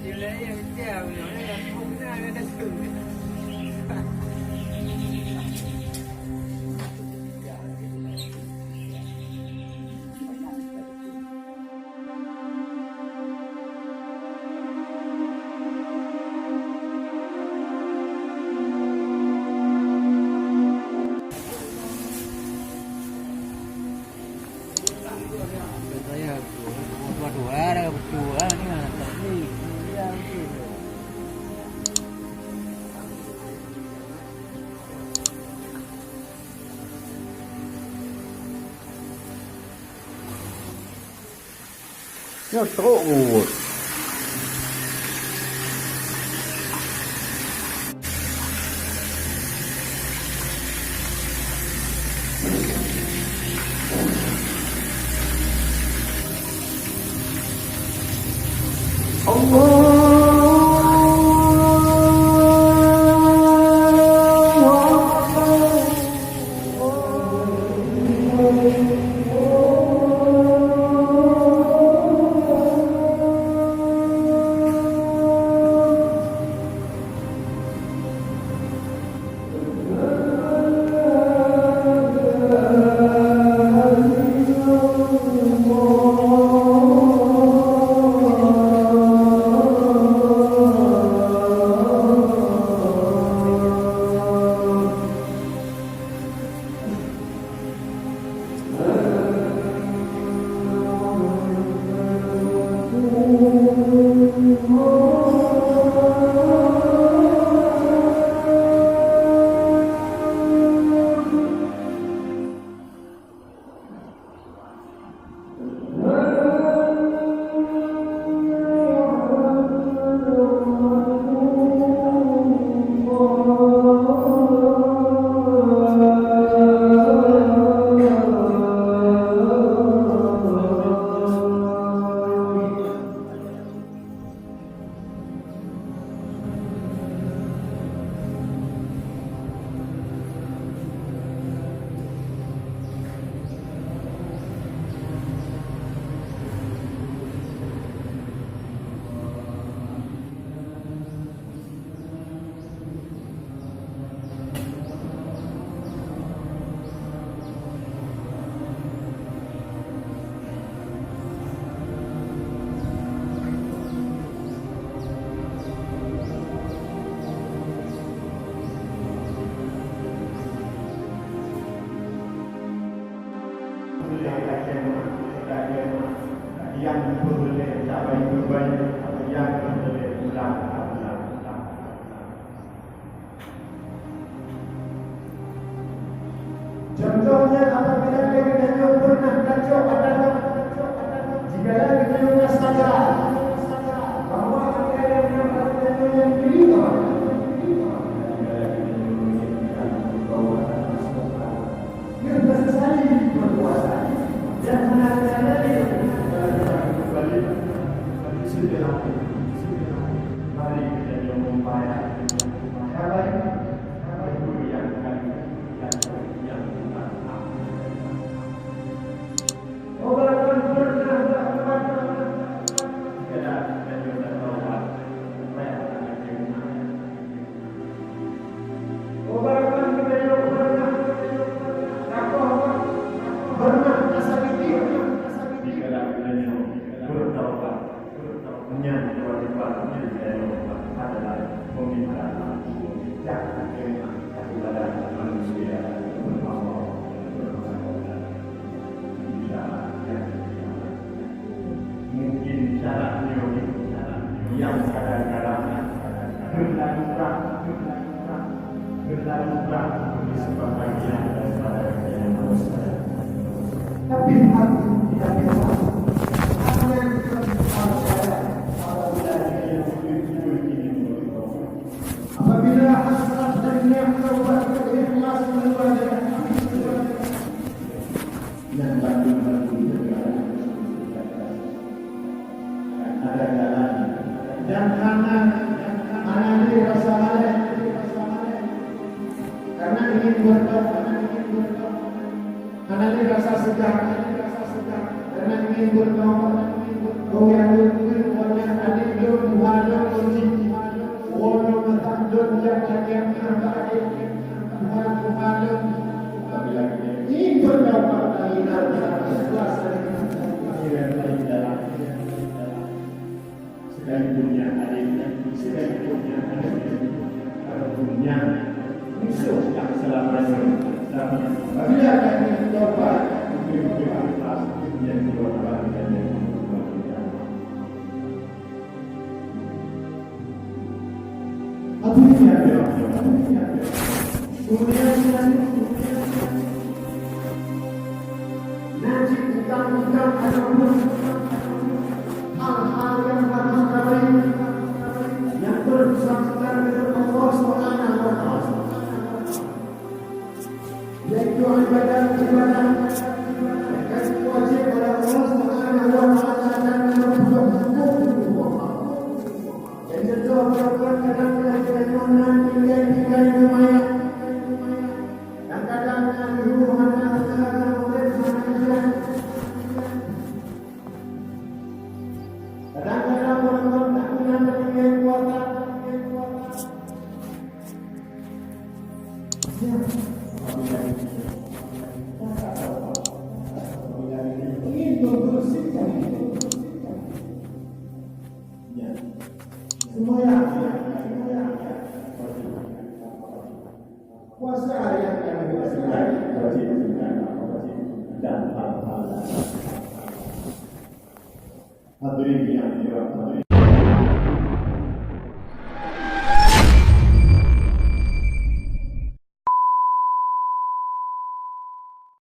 Gila ya, dia punya yang punya ada tu. Saya dua-dua ada berdua ni mana tadi. Dia tu. Nó tốt rồi. Yang boleh capai kebaikan, yang boleh ulang. Contohnya apabila kita pernah kacau adalah jika kita merasa bahwa ada yang keliru. Kita sesali berkuasa dan menang mari kita membayar itu yang orang pernah kita tahu orang kita pernah pernah nasabiti bertaubat kewajibannya adalah meminta jangan kepada manusia mungkin caranya yang kadang-kadang berlalu disebab bagian daripada yang manusia. Tapi hati tidak bisa. Apabila hasrat dan niat taubat ikhlas mengeluarkan yang bagi ada jalan dan anak dirasa oleh karena ingin berdoa, anak dirasa sedang karena ingin berdoa, kau yang dunia adik Tuhan kunci walau matang dunia jaga kita adik Tuhan apabila ini berdapat dari dalam ikhlas dan dalam sedang dunia adik sedang dunia adik dunia musuh yang selamanya apabila kami berdoa untuk ikhlas yang berdoa dan kemudian nanti undang-undang ataupun hal-hal yang berkaitan yang bersangkutan dengan Allah Subhanahu wa Ta'ala, yaitu ibadah yang wajib pada Allah Subhanahu wa Ta'ala dan merupakan hukum dan itu merupakan kadang-kadang tinggal lumayan dan kadang-kadang ruhan kadang-kadang oleh manusia kadang-kadang orang-orang tak punya kekuatan itu bersihkan semuanya kuasa yang kami rasakan dan hal-hal hadirin yang dirahmati